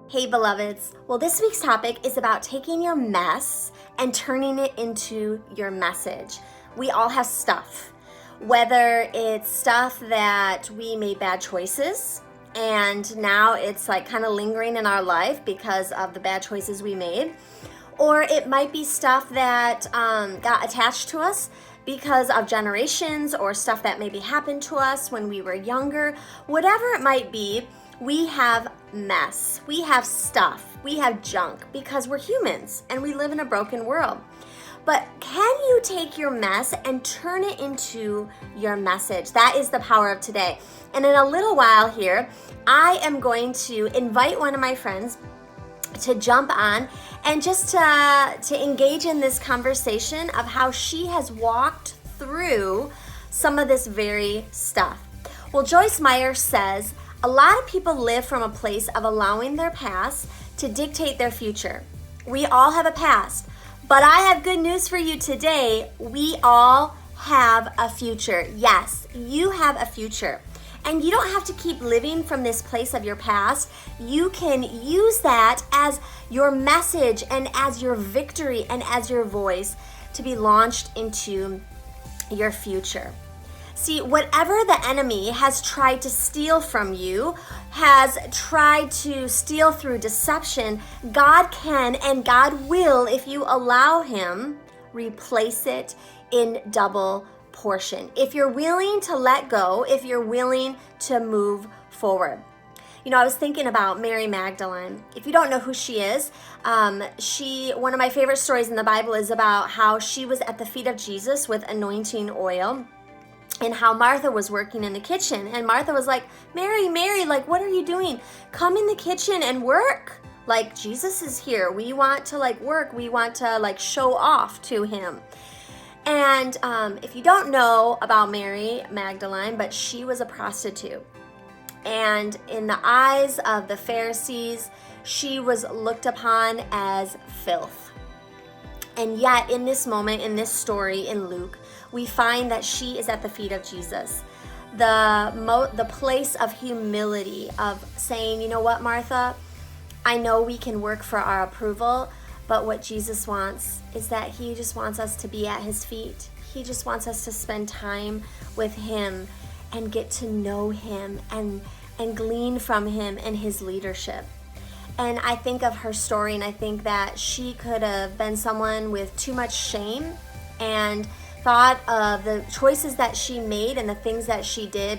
Hey beloveds, well this week's topic is about taking your mess and turning it into your message. We all have stuff, whether it's stuff that we made bad choices and now it's like kind of lingering in our life because of the bad choices we made, or it might be stuff that got attached to us because of generations or stuff that maybe happened to us when we were younger. Whatever it might be, we have mess, we have stuff, we have junk because we're humans and we live in a broken world. But can you take your mess and turn it into your message? That is the power of today. And in a little while here, I am going to invite one of my friends to jump on and just to engage in this conversation of how she has walked through some of this very stuff. Well, Joyce Meyer says, a lot of people live from a place of allowing their past to dictate their future. We all have a past, but I have good news for you today. We all have a future. Yes, you have a future. And you don't have to keep living from this place of your past. You can use that as your message and as your victory and as your voice to be launched into your future. See, whatever the enemy has tried to steal from you, has tried to steal through deception, God can and God will, if you allow him, replace it in double portion. If you're willing to let go, if you're willing to move forward. You know, I was thinking about Mary Magdalene. If you don't know who she is, one of my favorite stories in the Bible is about how she was at the feet of Jesus with anointing oil, and how Martha was working in the kitchen. And Martha was like, Mary, like, what are you doing? Come in the kitchen and work. Like, Jesus is here. We want to work. We want to show off to him. And if you don't know about Mary Magdalene, but she was a prostitute. And in the eyes of the Pharisees, she was looked upon as filth. And yet in this moment, in this story in Luke, we find that she is at the feet of Jesus. The place of humility, of saying, you know what, Martha, I know we can work for our approval, but what Jesus wants is that he just wants us to be at his feet. He just wants us to spend time with him and get to know him and glean from him and his leadership. And I think of her story, and I think that she could have been someone with too much shame and thought of the choices that she made and the things that she did,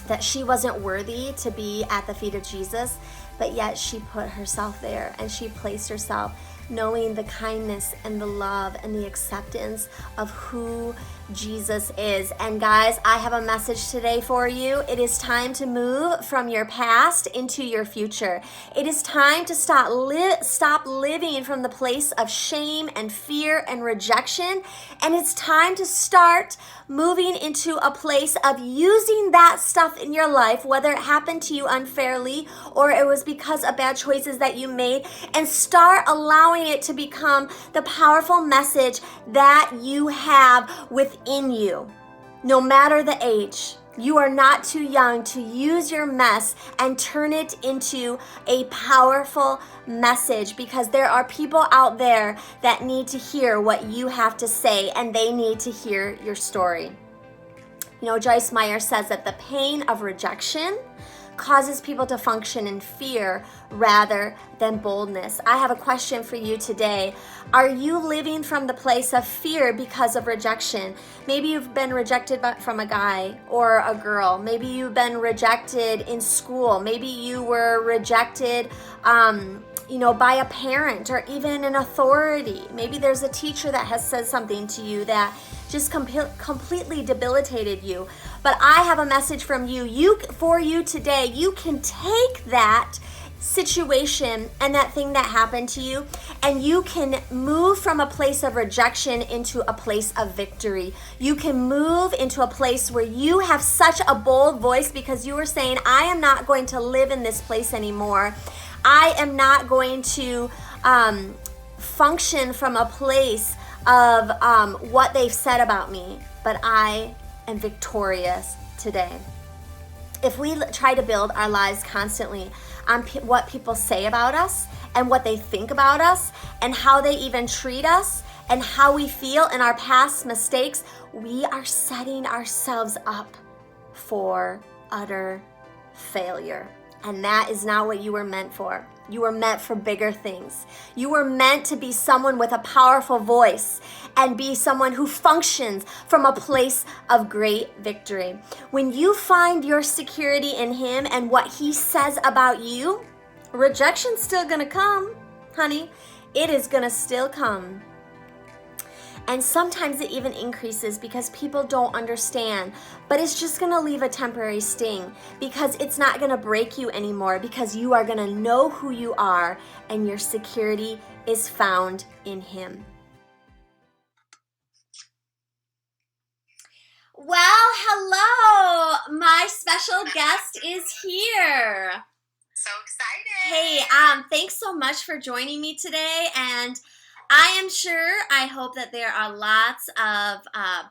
that she wasn't worthy to be at the feet of Jesus, but yet she put herself there and she placed herself knowing the kindness and the love and the acceptance of who Jesus is. And guys, I have a message today for you. It is time to move from your past into your future. It is time to stop living from the place of shame and fear and rejection. And it's time to start moving into a place of using that stuff in your life, whether it happened to you unfairly or it was because of bad choices that you made, and start allowing it to become the powerful message that you have within you. No matter the age, you are not too young to use your mess and turn it into a powerful message, because there are people out there that need to hear what you have to say, and they need to hear your story. You know, Joyce Meyer says that the pain of rejection causes people to function in fear rather than boldness. I have a question for you today. Are you living from the place of fear because of rejection? Maybe you've been rejected from a guy or a girl. Maybe you've been rejected in school. Maybe you were rejected by a parent or even an authority. Maybe there's a teacher that has said something to you that just completely debilitated you. But I have a message from for you today. You can take that situation and that thing that happened to you, and you can move from a place of rejection into a place of victory. You can move into a place where you have such a bold voice because you are saying, I am not going to live in this place anymore. I am not going to function from a place of what they've said about me, but I am victorious today. if we try to build our lives constantly on what people say about us and what they think about us and how they even treat us and how we feel in our past mistakes, we are setting ourselves up for utter failure. And that is not what you were meant for. You were meant for bigger things. You were meant to be someone with a powerful voice and be someone who functions from a place of great victory. When you find your security in Him and what He says about you, rejection's still gonna come, honey. It is gonna still come. And sometimes it even increases because people don't understand. But it's just going to leave a temporary sting because it's not going to break you anymore because you are going to know who you are and your security is found in Him. Well, hello. My special guest is here. So excited. Hey, thanks so much for joining me today. And I am sure, I hope that there are lots of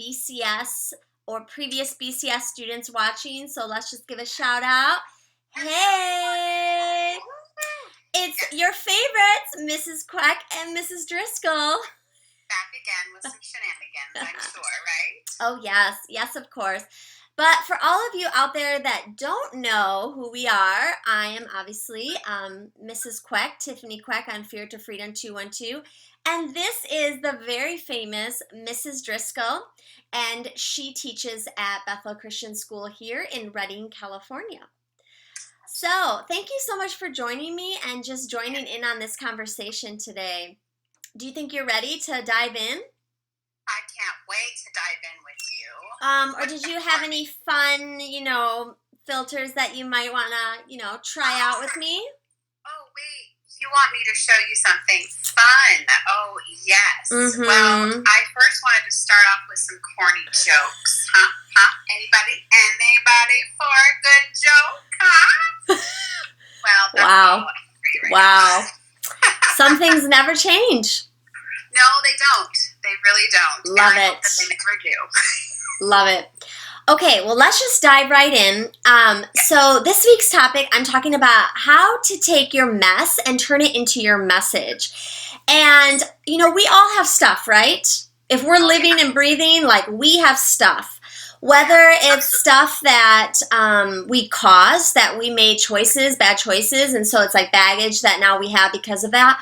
BCS or previous BCS students watching, so let's just give a shout out. Hey! It's your favorites, Mrs. Quack and Mrs. Driscoll. Back again with some shenanigans, I'm sure, right? Oh, yes, of course. But for all of you out there that don't know who we are, I am obviously Mrs. Quack, Tiffany Quack on Fear to Freedom 212. And this is the very famous Mrs. Driscoll, and she teaches at Bethel Christian School here in Redding, California. So thank you so much for joining me and just joining in on this conversation today. Do you think you're ready to dive in? I can't wait to dive in with you. Or did you have any fun, filters that you might want to, try out with me? Oh, wait. You want me to show you something fun? Oh, yes. Mm-hmm. Well, I first wanted to start off with some corny jokes. Huh? Anybody for a good joke? Huh? Well, that's all I can read right wow. now. Some things never change. No, they don't. They really don't. Love and I it. hope that they never do. Love it. Okay, well, let's just dive right in. So this week's topic, I'm talking about how to take your mess and turn it into your message. And, we all have stuff, right? If we're living and breathing, we have stuff. Whether it's stuff that we caused, that we made choices, bad choices, and so it's like baggage that now we have because of that.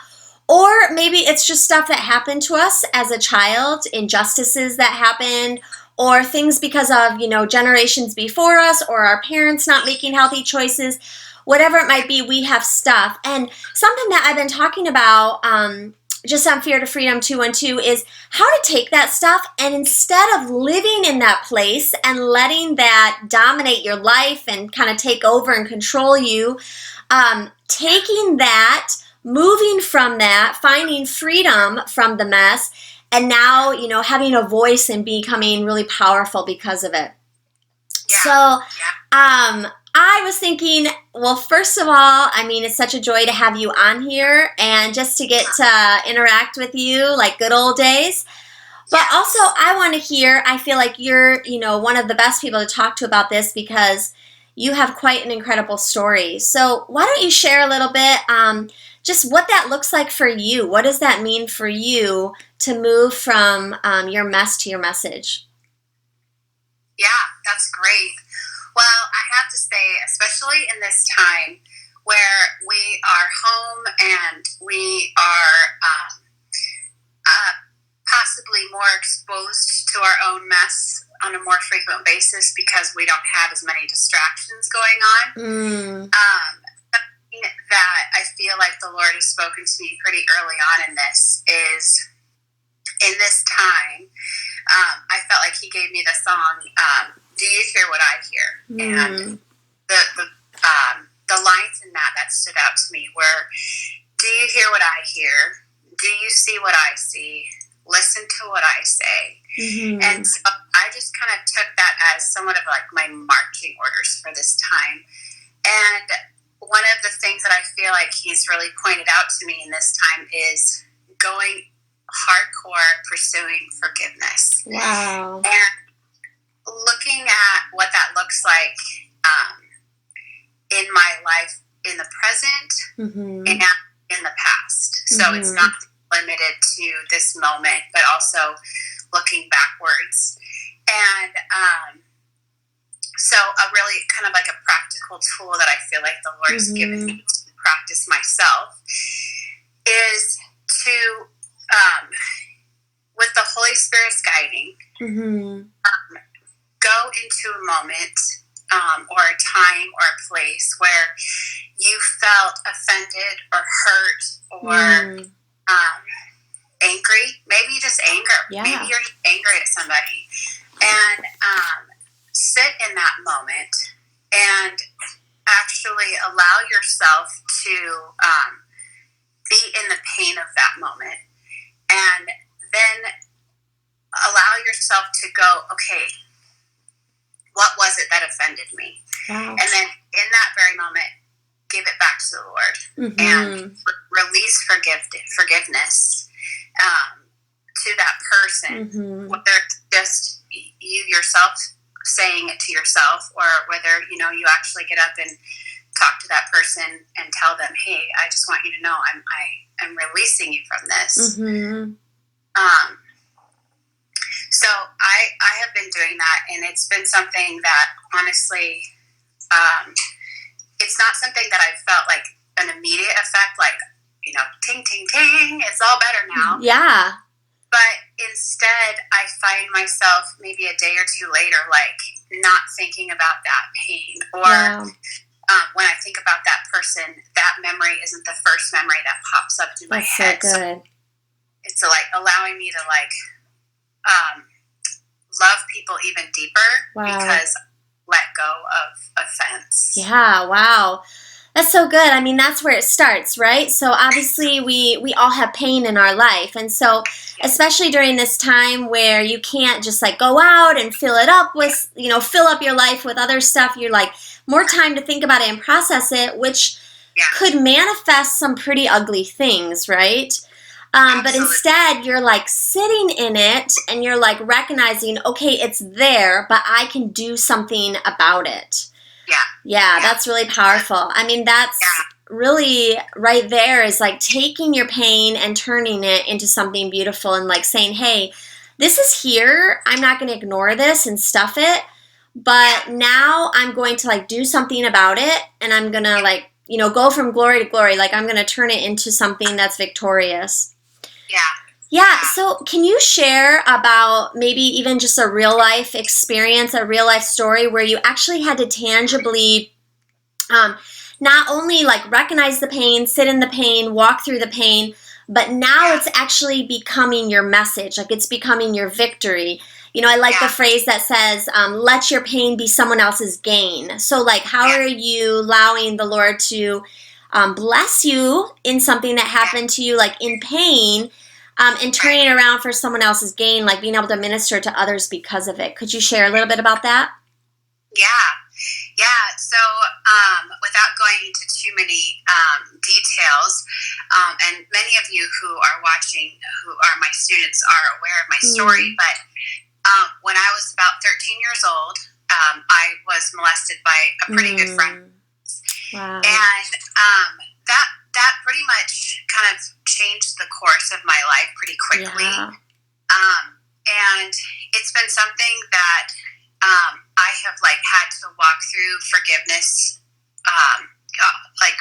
Or maybe it's just stuff that happened to us as a child, injustices that happened, or things because of, generations before us, or our parents not making healthy choices. Whatever it might be, we have stuff. And something that I've been talking about just on Fear to Freedom 212 is how to take that stuff and instead of living in that place and letting that dominate your life and kind of take over and control you, taking that, moving from that, finding freedom from the mess, and now, having a voice and becoming really powerful because of it. Yeah. So, I was thinking, well, first of all, it's such a joy to have you on here and just to get to interact with you like good old days. But also, I want to hear, I feel like you're, one of the best people to talk to about this because you have quite an incredible story. So why don't you share a little bit just what that looks like for you? What does that mean for you to move from your mess to your message? Yeah, that's great. Well, I have to say, especially in this time where we are home and we are possibly more exposed to our own mess on a more frequent basis because we don't have as many distractions going on. Something that I feel like the Lord has spoken to me pretty early on in this is, in this time, I felt like He gave me the song, Do You Hear What I Hear? And the lines in that stood out to me were, do you hear what I hear? Do you see what I see? Listen to what I say. Mm-hmm. And so I just kind of took that as somewhat of like my marching orders for this time. And one of the things that I feel like He's really pointed out to me in this time is going hardcore pursuing forgiveness. Wow. And looking at what that looks like in my life in the present Mm-hmm. and in the past. So it's not limited to this moment, but also looking backwards. And so a really kind of like a practical tool that I feel like the Lord has given me to practice myself is to, with the Holy Spirit's guiding, go into a moment or a time or a place where you felt offended or hurt or angry. Maybe just anger. Yeah. Maybe you're angry at somebody. And sit in that moment and actually allow yourself to be in the pain of that moment. And then allow yourself to go, okay, what was it that offended me? Wow. And then in that very moment, give it back to the Lord and release forgiveness to that person, whether it's just you yourself saying it to yourself, or whether you actually get up and talk to that person and tell them, hey, I just want you to know I'm releasing you from this. So I have been doing that, and it's been something that honestly, it's not something that I felt like an immediate effect, like, ting, ting, ting, it's all better now. Yeah. But instead, I find myself maybe a day or two later, like, not thinking about that pain. Or when I think about that person, that memory isn't the first memory that pops up in my head. So good. So it's like allowing me to love people even deeper because let go of offense. Yeah, wow. That's so good. I mean, that's where it starts, right? So obviously we all have pain in our life. And so especially during this time where you can't just like go out and fill it up with, fill up your life with other stuff, you're like more time to think about it and process it, which could manifest some pretty ugly things, right? But instead, you're like sitting in it and you're like recognizing, okay, it's there, but I can do something about it. Yeah, that's really powerful. I mean, that's really right there is like taking your pain and turning it into something beautiful and like saying, hey, this is here. I'm not going to ignore this and stuff it. But now I'm going to like do something about it, and I'm going to like, go from glory to glory. Like I'm going to turn it into something that's victorious. Yeah, so can you share about maybe even just a real life experience, a real life story where you actually had to tangibly not only like recognize the pain, sit in the pain, walk through the pain, but now it's actually becoming your message, like it's becoming your victory. I like the phrase that says, let your pain be someone else's gain. So like, how are you allowing the Lord to bless you in something that happened to you, like in pain, and turning it around for someone else's gain, like being able to minister to others because of it? Could you share a little bit about that? Yeah. So without going into too many details, and many of you who are watching, who are my students, are aware of my story, but when I was about 13 years old, I was molested by a pretty good friend. Wow. And that pretty much kind of changed the course of my life pretty quickly. And it's been something that I have like had to walk through forgiveness, like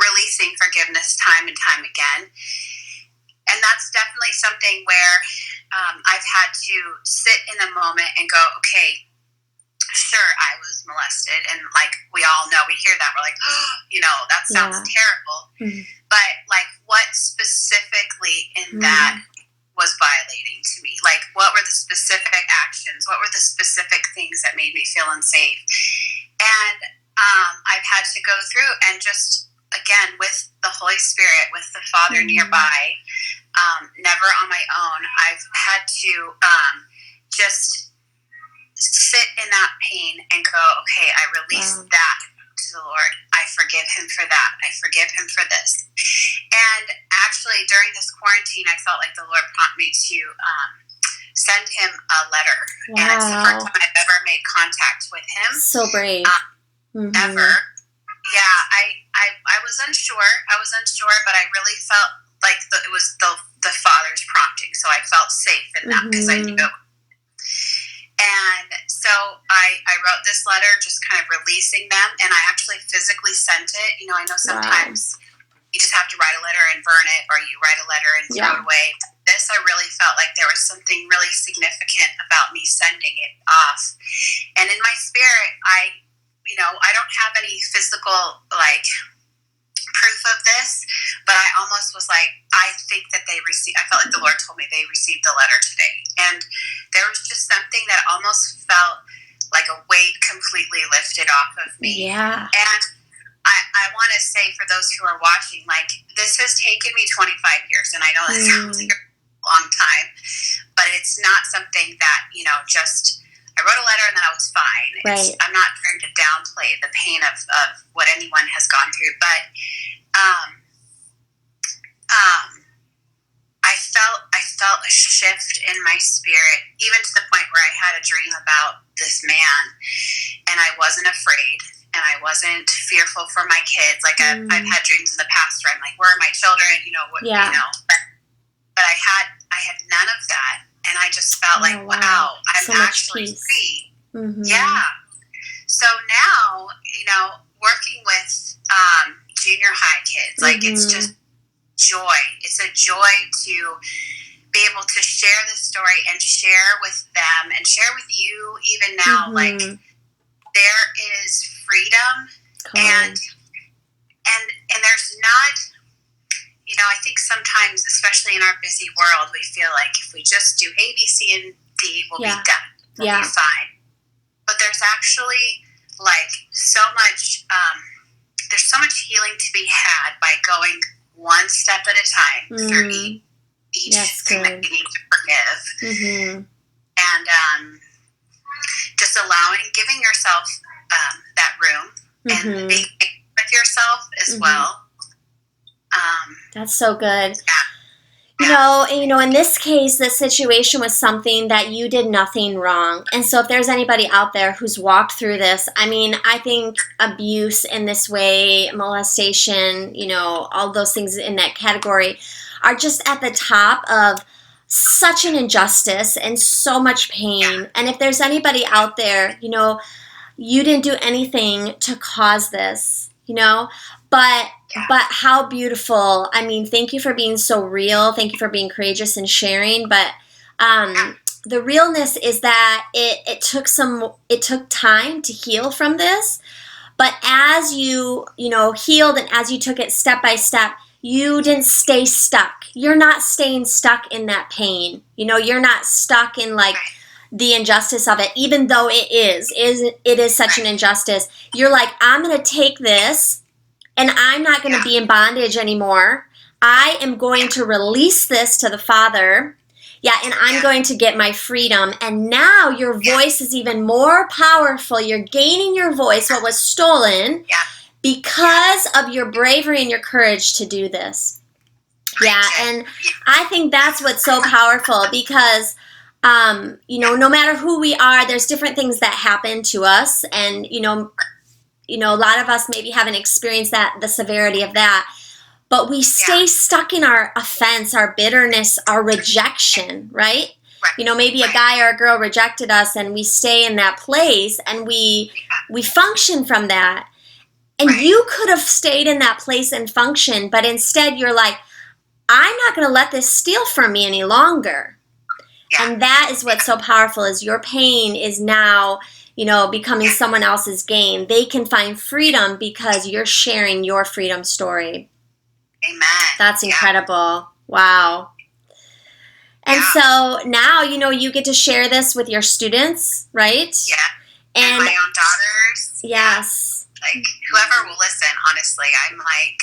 releasing forgiveness time and time again. And that's definitely something where I've had to sit in a moment and go, okay, sure, I was molested. And like, we all know, we hear that, we're like, oh, that sounds terrible. But like, what specifically in that was violating to me? Like, what were the specific actions? What were the specific things that made me feel unsafe? And I've had to go through and just, again, with the Holy Spirit, with the Father nearby, never on my own, I've had to just sit in that pain and go, okay, I release that to the Lord. I forgive him for that. I forgive him for this. And actually, during this quarantine, I felt like the Lord prompted me to send him a letter. And it's the first time I've ever made contact with him. So brave. Ever. Yeah, I was unsure. But I really felt like it was the Father's prompting. So I felt safe in that because I knew it. And so I wrote this letter just kind of releasing them, and I actually physically sent it. You know, I know sometimes you just have to write a letter and burn it, or you write a letter and throw it away. This, I really felt like there was something really significant about me sending it off. And in my spirit, I don't have any physical, like, proof of this, but I almost was like, I think that I felt like the Lord told me they received the letter today. And there was just something that almost felt like a weight completely lifted off of me. Yeah. And I want to say, for those who are watching, like, this has taken me 25 years, and I know that sounds like a long time, but it's not something that, just, I wrote a letter and then I was fine. Right. I'm not trying to downplay the pain of what anyone has gone through, but I felt a shift in my spirit, even to the point where I had a dream about this man, and I wasn't afraid, and I wasn't fearful for my kids. Like, I've had dreams in the past where I'm like, where are my children? But I had none of that, and I just felt like, wow, I'm so actually free. Mm-hmm. Yeah. So now, working with junior high kids, like, it's just joy. It's a joy to be able to share this story and share with them and share with you even now. Like, there is freedom, and there's not, I think sometimes, especially in our busy world, we feel like if we just do A, B, C, and D, we'll be done. We'll be fine. But there's actually, like, so much, there's so much healing to be had by going one step at a time through each thing that you need to forgive. And just giving yourself that room and being with yourself as well. That's so good. In this case, the situation was something that you did nothing wrong. And so if there's anybody out there who's walked through this, I mean, I think abuse in this way, molestation, all those things in that category are just at the top of such an injustice and so much pain. And if there's anybody out there, you didn't do anything to cause this, but how beautiful. I mean, thank you for being so real. Thank you for being courageous and sharing. But the realness is that it took time to heal from this. But as you healed and as you took it step by step, you didn't stay stuck. You're not staying stuck in that pain. You're not stuck in, like, the injustice of it, even though it is such an injustice. You're like, I'm going to take this, and I'm not going to be in bondage anymore. I am going to release this to the Father. And I'm going to get my freedom. And now your voice is even more powerful. You're gaining your voice, what was stolen, because of your bravery and your courage to do this. And I think that's what's so powerful, because no matter who we are, there's different things that happen to us, and a lot of us maybe haven't experienced the severity of that, but we stay stuck in our offense, our bitterness, our rejection, right? Maybe a guy or a girl rejected us, and we stay in that place, and we function from that. And you could have stayed in that place and functioned, but instead you're like, I'm not going to let this steal from me any longer. And that is what's so powerful, is your pain is now, becoming someone else's gain. They can find freedom because you're sharing your freedom story. Amen. That's incredible. Wow. And so now, you get to share this with your students, right? Yeah. And my own daughters. Yes. Like, whoever will listen, honestly, I'm like,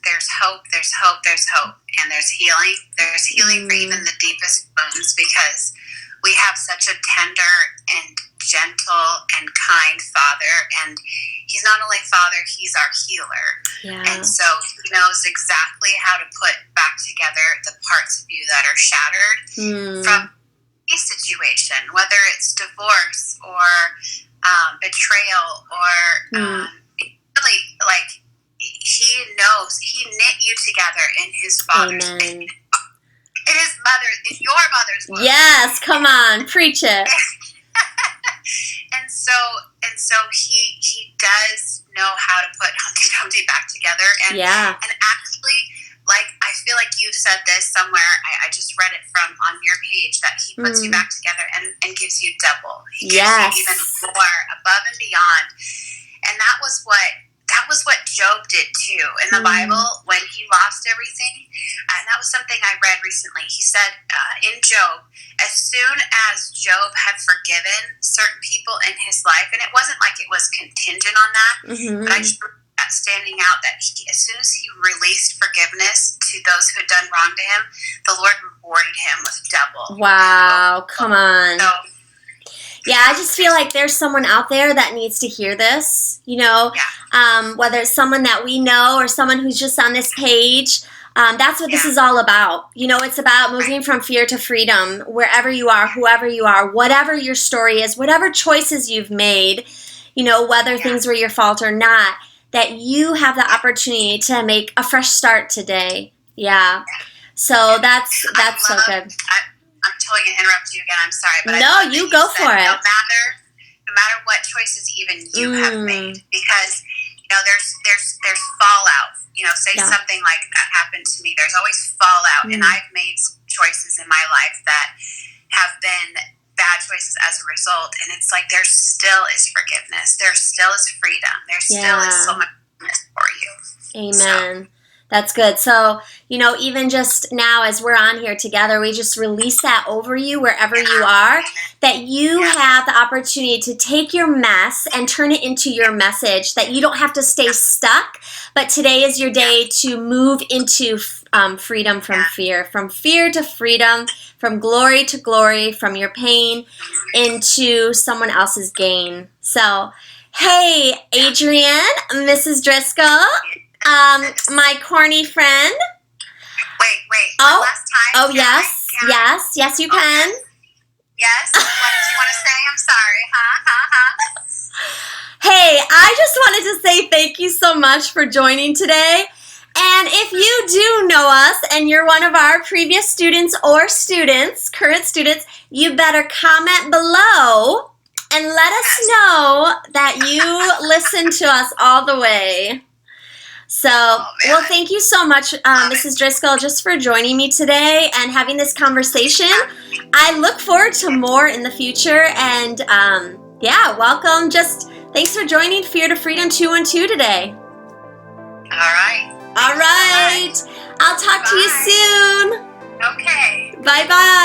there's hope, and there's healing. There's healing for even the deepest wounds, because we have such a tender and gentle and kind Father, and He's not only Father, He's our healer. And so He knows exactly how to put back together the parts of you that are shattered from any situation, whether it's divorce or betrayal his father's Amen. faith. It is your mother's book. Yes, come on, preach it. and so he does know how to put Humpty Dumpty back together. And actually, like, I feel like you said this somewhere. I just read it from on your page that he puts you back together and gives you double. He gives you even more, above and beyond. And that was what Job did too in the Bible when he lost everything. And that was something I read recently. He said in Job, as soon as Job had forgiven certain people in his life, and it wasn't like it was contingent on that, but I just remember that standing out, that as soon as he released forgiveness to those who had done wrong to him, the Lord rewarded him with double. Wow, come on. So, yeah, I just feel like there's someone out there that needs to hear this, whether it's someone that we know or someone who's just on this page. That's what this is all about. It's about moving from fear to freedom, wherever you are, whoever you are, whatever your story is, whatever choices you've made, whether things were your fault or not, that you have the opportunity to make a fresh start today. Yeah. So that's so good. I'm totally going to interrupt you again. I'm sorry. But no, you go for it. No matter what choices even you have made, because, there's fallout. Say something like that happened to me. There's always fallout. And I've made choices in my life that have been bad choices as a result. And it's like there still is forgiveness. There still is freedom. There still is so much goodness for you. Amen. So. That's good. So, even just now as we're on here together, we just release that over you wherever you are, that you have the opportunity to take your mess and turn it into your message, that you don't have to stay stuck, but today is your day to move into freedom from fear to freedom, from glory to glory, from your pain into someone else's gain. So, hey, Adrienne, Mrs. Driscoll. My corny friend. Wait. Last time. Oh, yes, you can. Yes. What did you want to say? I'm sorry. Hey, I just wanted to say thank you so much for joining today. And if you do know us and you're one of our previous students or current students, you better comment below and let us know that you listen to us all the way. So, well, thank you so much, Mrs. Driscoll, just for joining me today and having this conversation. I look forward to more in the future, and welcome. Just thanks for joining Fear to Freedom 212 today. All right. I'll talk to you soon. Okay. Bye-bye.